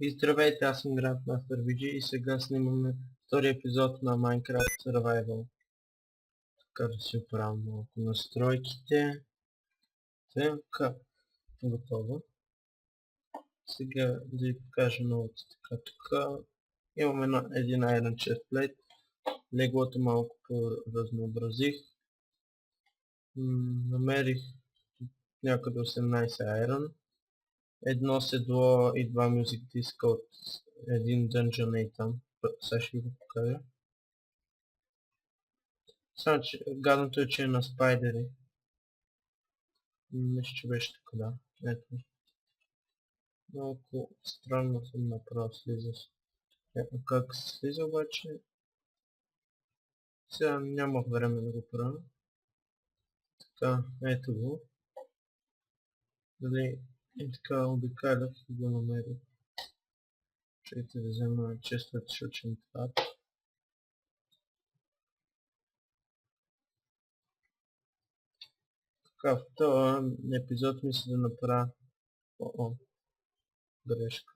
И здравейте, аз съм Grandmaster VG и сега снимаме втори епизод на Minecraft Survival. Така да си оправям малко настройките. Така, готово. Сега да ви покажа новото. Тук имаме един Iron Chestplate. Леглото малко разнообразих. Намерих някъде 18 Iron. Едно седло и два Music диска от един Dungeon и там. Сега ще ви го покажа. Само, че гадното е, че е на спайдери. Мисля, че беше така, да. Ето. Малко странно съм направил слизаш. Как се слиза обаче? Сега нямах време да го правя. Така, ето го. Дали и така обикалях и го намерих. Чакайте да взема често шучен това. Така, в този епизод мисля да направя... О, грешка.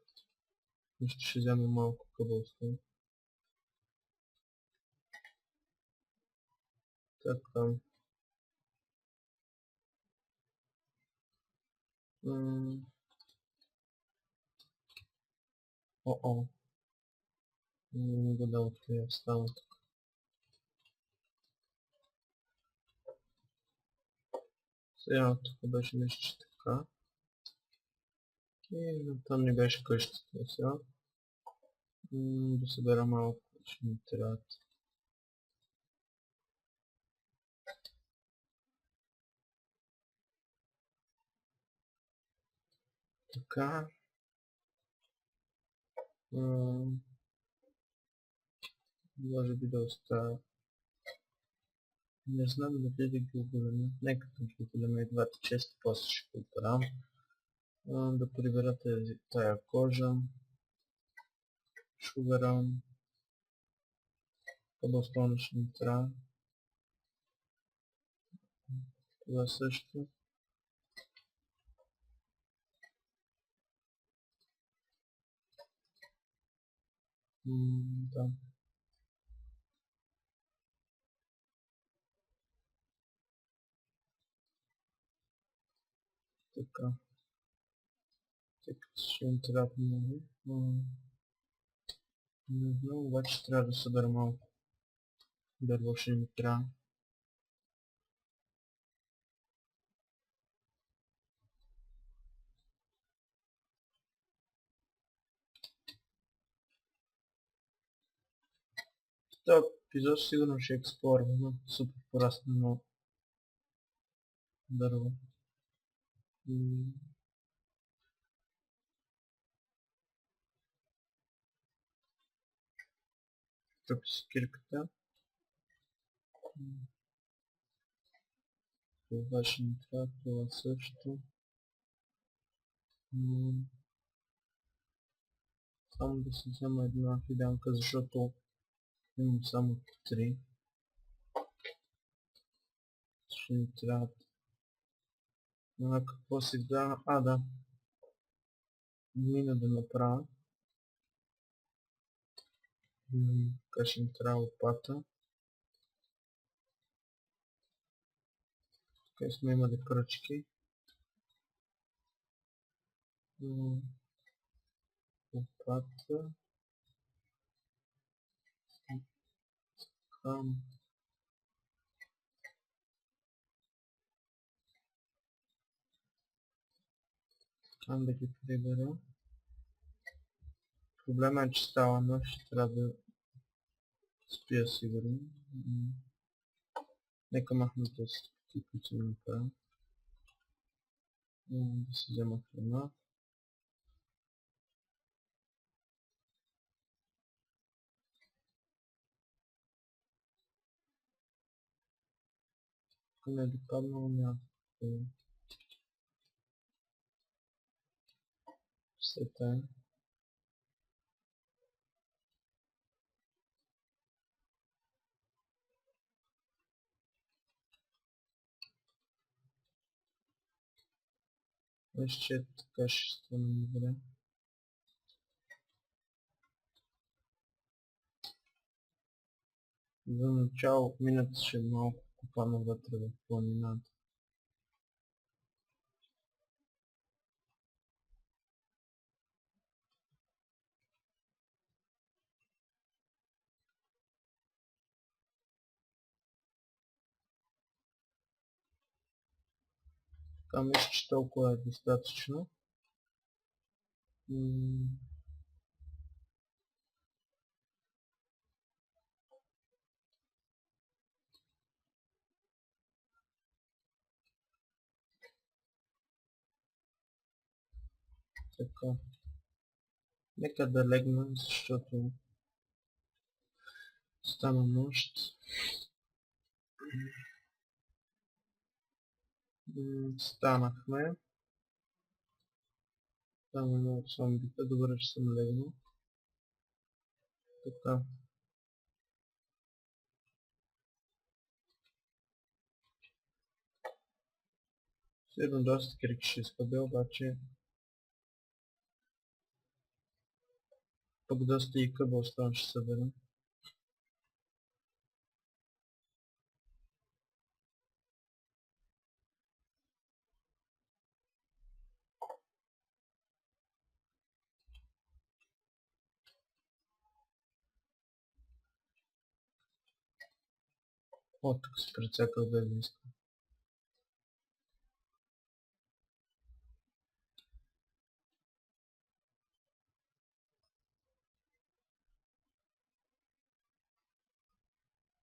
Мисля, ще взема малко къбълство. Така. О. Не го да открия стана тук. Сега тук беше нещо така. И там не беше къщата сега. Да събера малко, ще ми трябват. Така. Може би да оставя. Не знам дали да ги оголемя. Нека да ги оголемя и двата често, после ще го оправям. Да прибера тая кожа. Ще уверявам. Къбълстона ще ми трябва. Това също. Да. Така. Тъй като ще им трябва много. Не знам, обаче трябва да събера малко. Дърво ще ми трябва. този епизод сигурно ще експлорваме супер пораснено дърво. Тук с кирката. Това ще ни трябва, това също. Само да си взема една фиданка, защото имам само 3. Ще ни трябва. Какво сега? Да. Мина да направя. Така ще ни трябва лопата. Тук сме имали пръчки. Лопата. Там да ги прибера. Проблема е, че става нощ, трябва да спия сигурно. Нека махна тези стъпки, които съм направил. Да си взема храна. Ако не е допаднало, няма. Все тая. Мисля, че така ще стане добре. За начало минат ще малко копана вътре в планината. Така мисля, че толкова е достатъчно. Така. Нека да легна, защото стана нощ. Станахме. Стана много зомбита. Добре, че съм легнал. Така. Сигурно доста крик ще изхъбя, обаче пък доста и къбълстон ще съберем. О, тук се прецакал да не искам.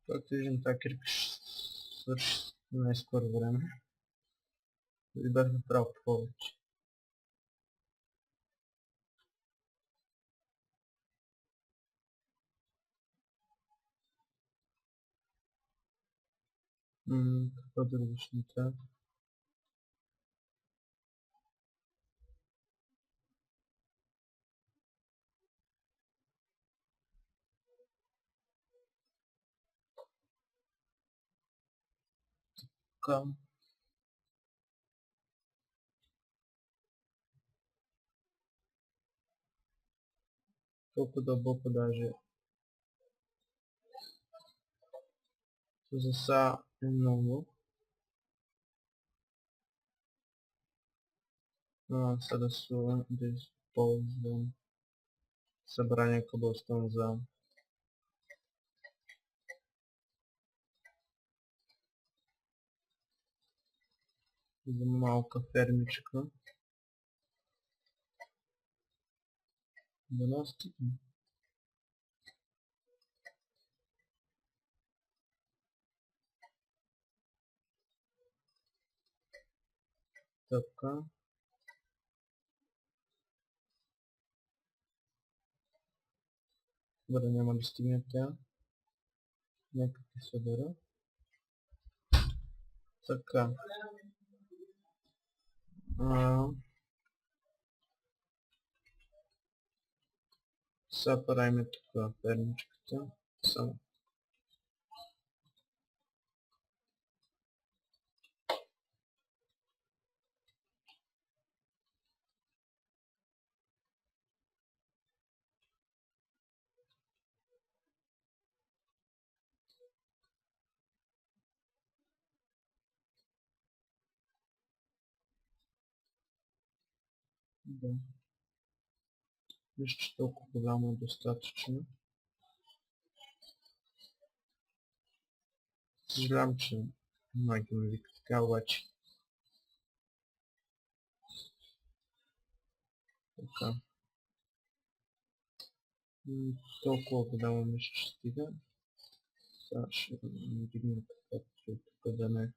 Както виждам, тази крик ще свърши най-скоро време. И бях направил повече. Какво друго ще ми трябва? Така. Толкова дълбоко даже. За са е много. Сега да използвам събрание къбълстон за малка фермичка. Да настигне. Така. Добре, няма да стигне тя. Нека ти събера. Така. Сега правим тук фермичката. Само. Да. Мисля, че толкова голямо е достатъчно. Съжалявам, че майка ми вика така, обаче. Така. Толкова голямо мисля, че стига. Сега ще вдигна така, че тук да не.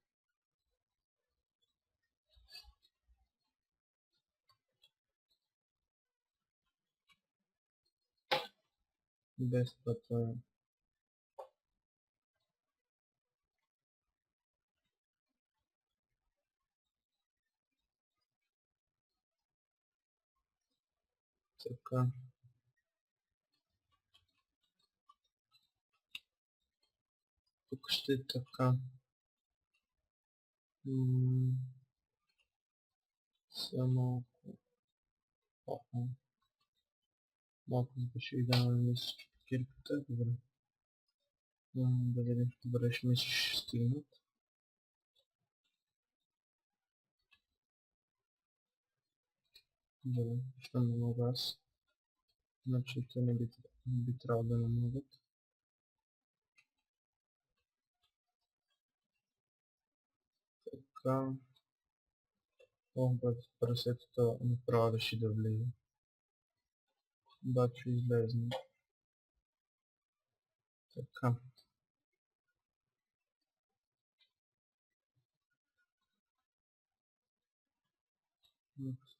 Без това е. Така. Тук ще е така. Само малко ще ви дам на мисля, че кирката. Добре. Да видим, добре, ще мисля, ще стигнат. Добре, ще не мога аз. Значи те не би трябвало да не могат. Така. О, брат, прасетото направо реши да влезе. Обаче излезна. Така.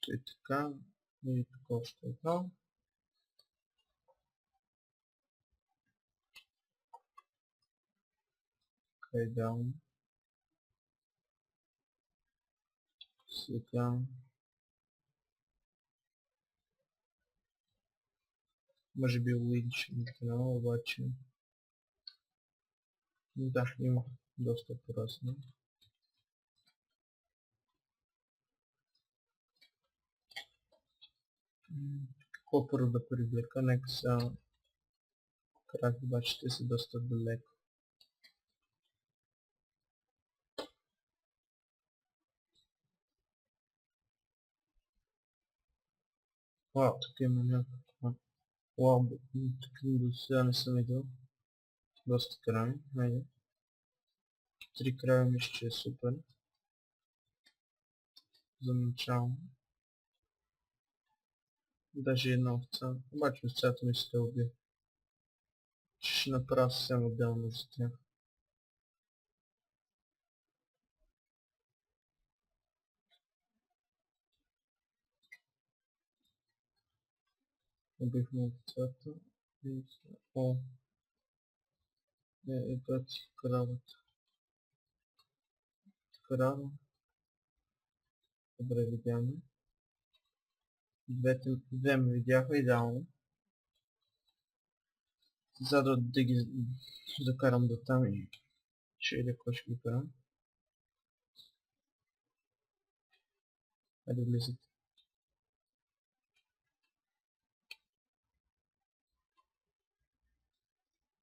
И така. И тук още едно. Край даун. Сега. Може би Уинч не трябва, обаче. Да, има доста порасна. Какво първо да привлека? Нека са крак, обаче те са доста далеко. Вау, тук има някаква. Вау, тук до сега не съм видял. Доста край. Хайде. 3 края мисля, че е супер. За начало. Даже една овца. Обаче овцата ми се уби. Ще направя съвсем отделно за тях. Убихме овцата. И... О! Гати кравата. Крава. Добре, видяме. Две ме видяха идеално. За да ги закарам до там и ще видя кой ще ги карам. Хайде влизате.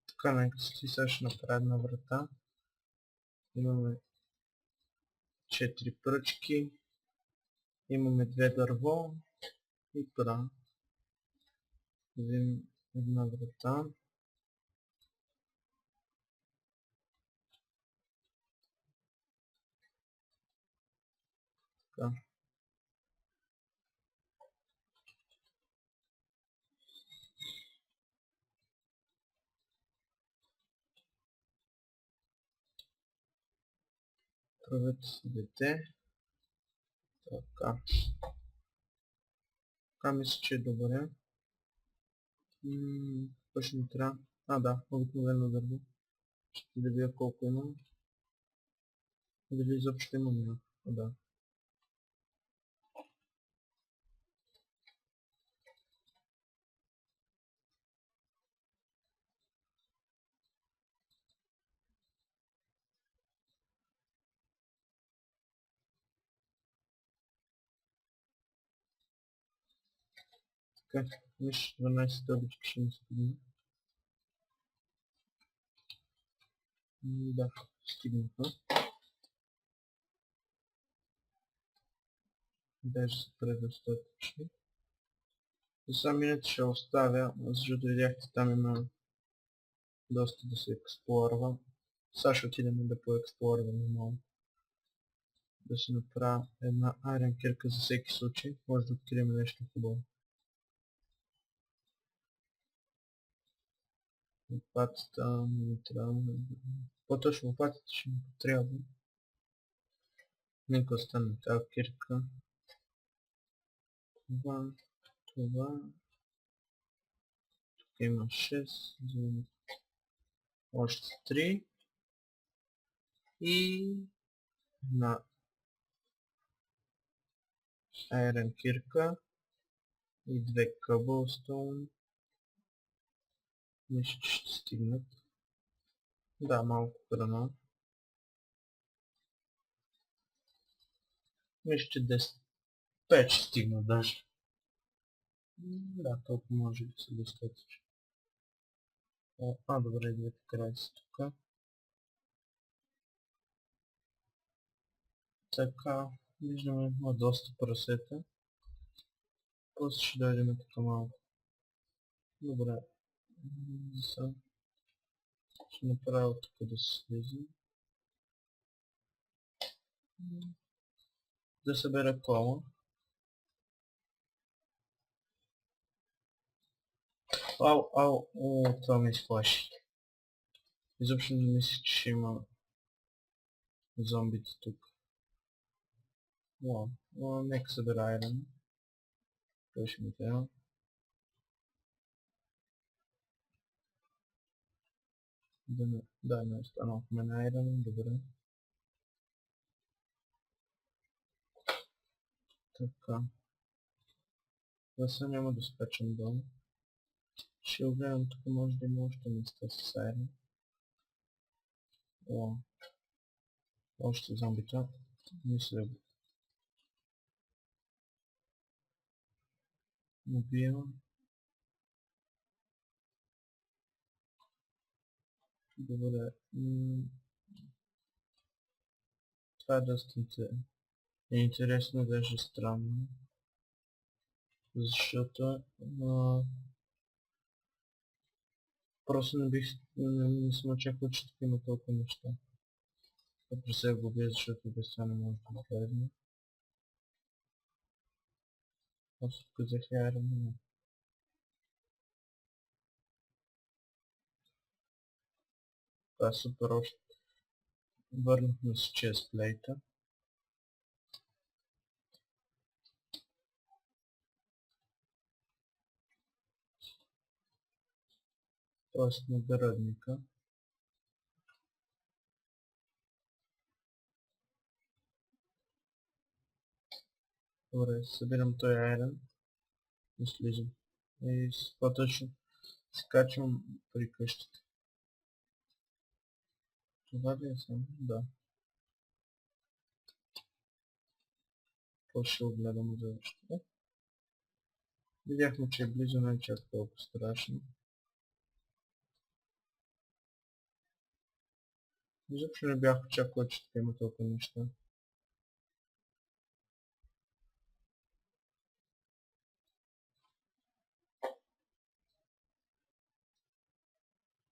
Така, нека си сега ще направя една врата. Имаме 4 пръчки. Имаме 2 дърво и пра. Взимем една врата. Така. Правете си дете. Така. Така мисля, че е добре. Какво ще ми трябва? А, да, обикновено дърво. Ще да видя колко имам. Дали изобщо имам някакво, да. Така, виж 12 стълбички ще ми стигне. Да, стигнаха. Даже са предостатъчни. За сам иначе ще оставя, защото видяхте там има доста да се експлорва. Сега ще отидем да поексплорваме малко. Да си направя една айрен кирка за всеки случай. Може да открием нещо хубаво. Лопатата не трябва. По-точно лопатата ще ми трябва. Нека остане тази кирка. Това. Тук има 6. Вземем още 3. И на айрен кирка. И 2 cobblestone. Мисля, че ще стигнат. Да, малко храна. Мисля, че 10. 5 ще стигнат даже. Да, толкова може да са достатъчно. Добре, двете крайци тук. Така, виждаме, има доста прасета. После ще дойдем тук малко. Добре. Сега ще направя тук да се слиза. Да събера кола. Това ме изплаши. Изобщо не мисля, че ще има зомбите тук. Нека събера айрон. Той ще ми трябва. Да, не останал в мен айрон, добре. Така. Сега няма да скачам долу. Ще огледам тук, може да има още места с айрон. Още зомбита. Мисля да убивам. Добре. Това е доста интересно, даже странно. Защото просто не съм очаквал, че тук има толкова неща. При себе го убия, защото без това не може да влезне. Аз тук взех айрон. Това е супер още. Върнахме с честплейта. Тоест на градника. Добре, събирам този айрон и слизам. И по-точно се качвам при къщата. Това ли е само? Да. После ще огледам за още. Видяхме, че е близо, не е чак толкова страшно. Изобщо не бях очаквал, че тук има толкова неща.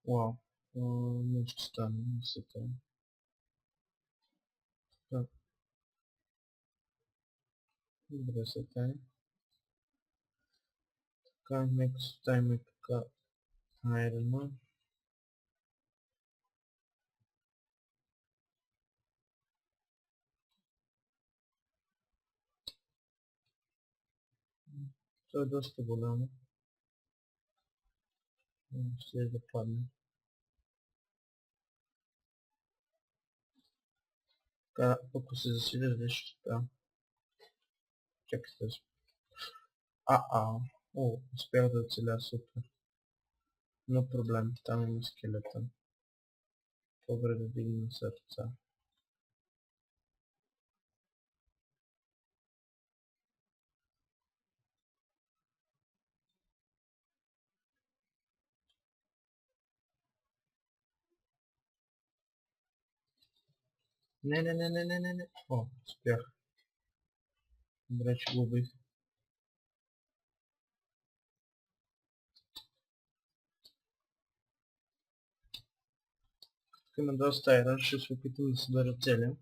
Вау. Нещо стана, не се тая. Добре се тая. Така, нека ставим тук айрона. Това е доста голямо. Ще да падне. Така, ако се засиля, дали ще успя. Чакайте. Успях да оцеля, супер. Но проблем, там има скелетън. Добре да вдигнем сърца. Не. Успях. Добре, че го убих. Тук има доста айрон, ще се опитам да събера целия.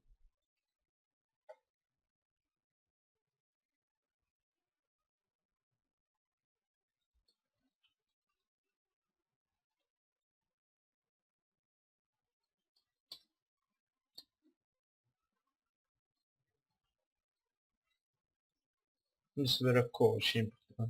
Да събера кола, ще им това.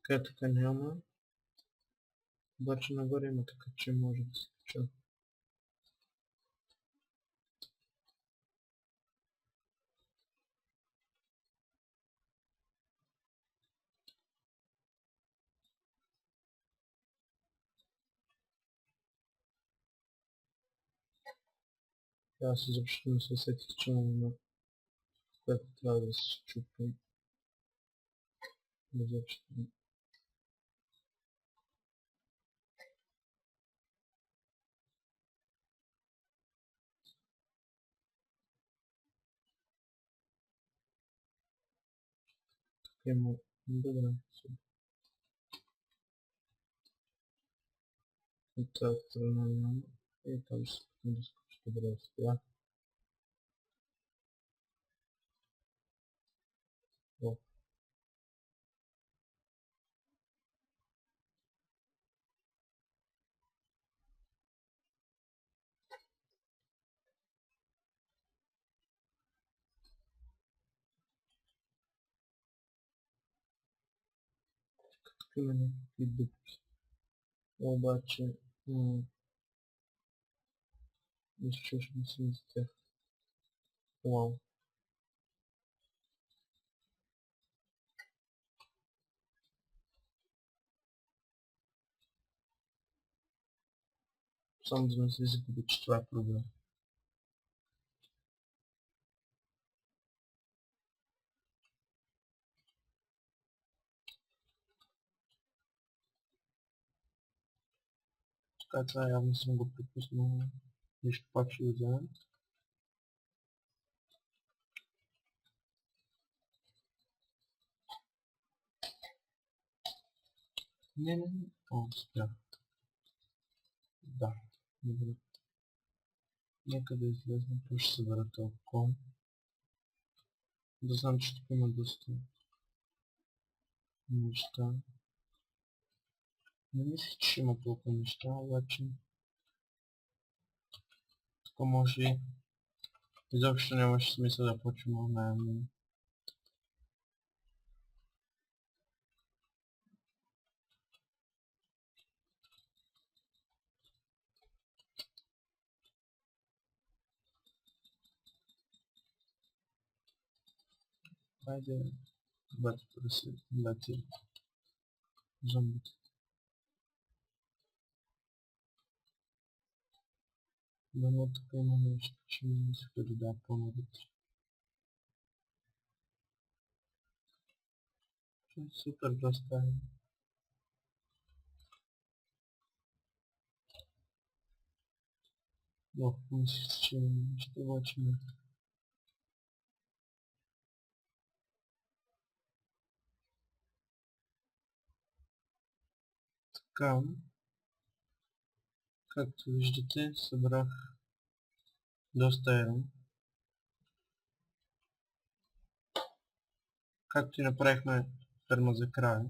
Така няма. Обаче нагоре има така, че може да се качва. Аз изобщо не се сетих, че има едно, което трябва да се чупи. Изобщо. Има. Добре. От тази страна няма. И там ще се да скочи. Добре, сега. О, тук има някакви дупки. Обаче, мисля, че ще не съм за тях. Вау. Само да не се загуби, че това е проблем. Така, това явно съм го пропуснал. Нищо, пак ще го вземем. Не, не, не. О, спрях. Да. Добре. Нека да излезна, то ще събера толкова. Да знам, че тук има доста неща. Не мисля, че има толкова неща, обаче тук може изобщо нямаше смисъл да почвам от наем. Хайде, бати праси, бати зомбите. Дано тук има нещо, че не мисля да дава по-навътре. Супер доста е. Но, мисля, че ще обаче не. Така, както виждате, събрах доста ерон. Както и направихме ферма за края.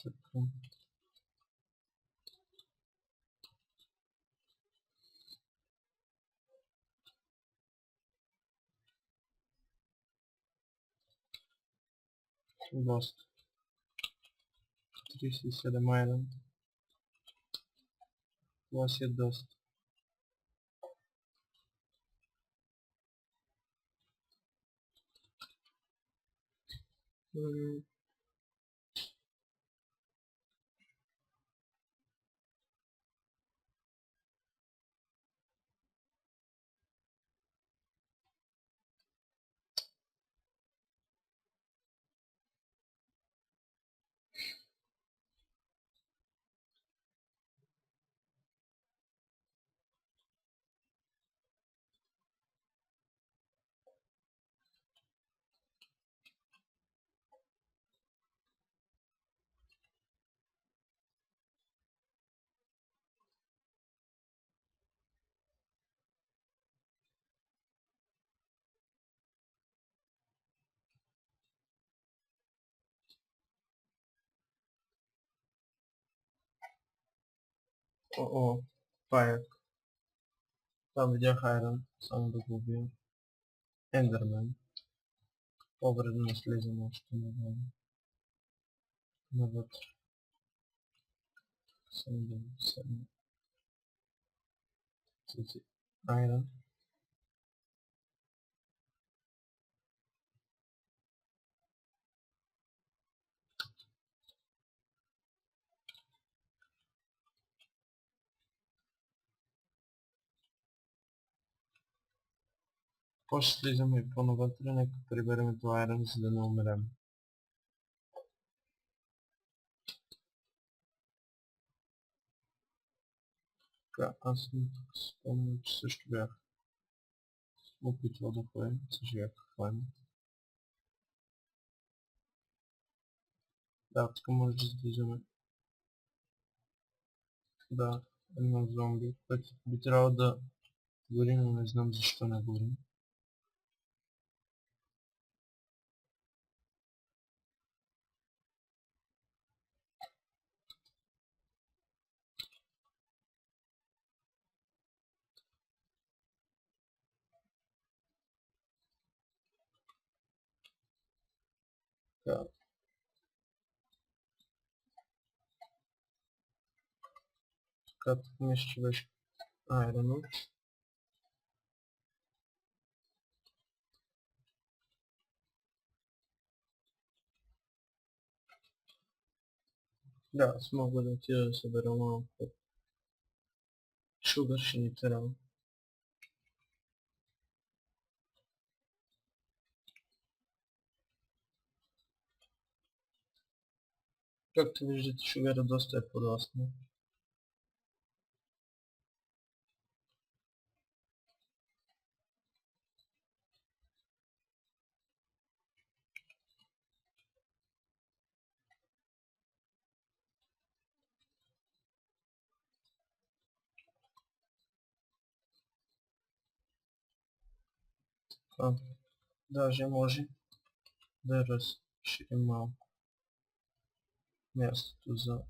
Така. Доста. 37 айрон. Това си е доста. О, това е. Там видях Iron, само да го убия. Ендермен. По-вредно да слизам още навътре. Само да седна. С Iron. После слизаме и по-навътре, нека приберем това Iron, за да не умрем. Така, аз съм тук спомням, че също бях опитвал да ходим, съжалях какво има. Да, тук може да слизаме. Да, едно зомби, което би трябвало да гори, но не знам защо не гори. Така, тук мисля, че беше Iron. Да, аз мога да отида да събера малко шугър, ще ни трябва. Както виждате, шугъра доста е подраснал. А, даже може да разширим малко мястото за...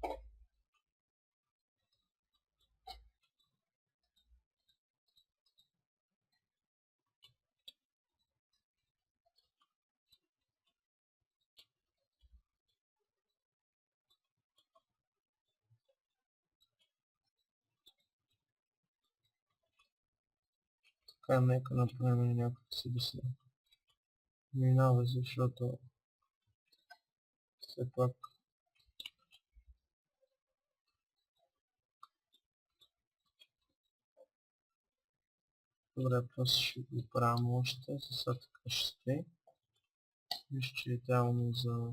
Така, нека направим някакво си да се минава, защото все пак добре, просто ще го правим още, сега така ще стои. Виж, че е идеално за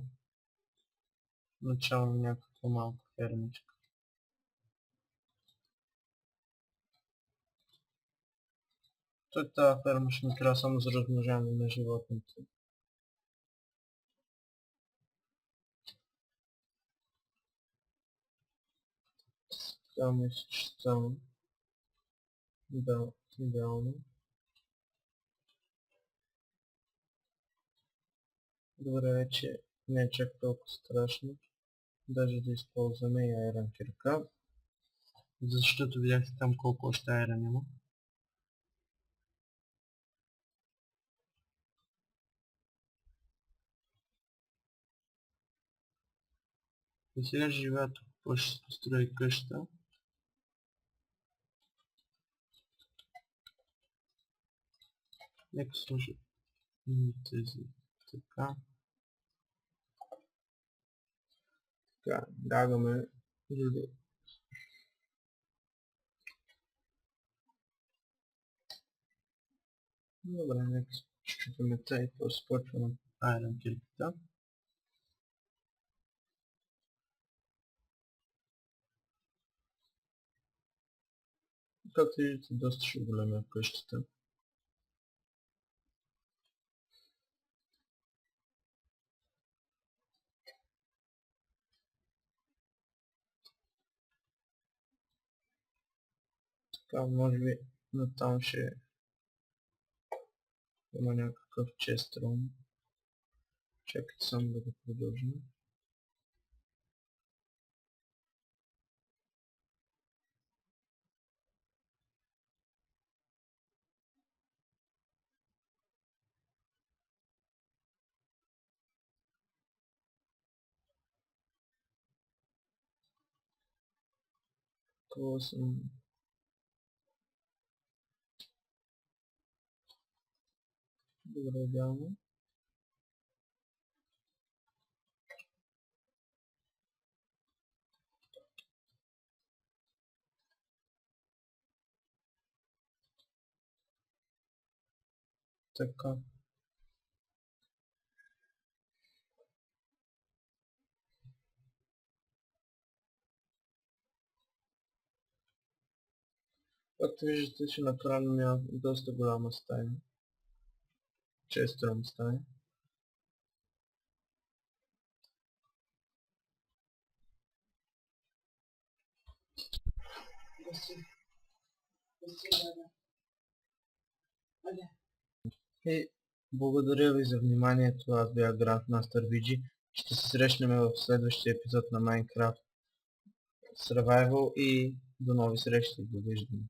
начало на някаква малка фермичка. Тази ферма ще ни трябва само за размножаване на животните. Така мисля, че стана. Да, идеално. Добре, вече не е чак толкова страшно. Даже да използваме и айрон кирка. Защото видяхте там колко още айрон има. И сега живея тук, после ще построи къща. Нека сложа тези така. Така, дагаме други. Добре, нека щупиме тъй, после почваме айрон кирката. Както виждате, доста ще голема е къщата. Така, може би натам ще има някакъв честрон. Чакайте само да го продължим. Такова съм. Добре, идеално. Така. Както виждате, че на края ми доста голяма стая. Често стая. И благодаря ви за вниманието. Аз бях Grandmaster VG. Ще се срещнем в следващия епизод на Minecraft Survival и до нови срещи. Довиждане.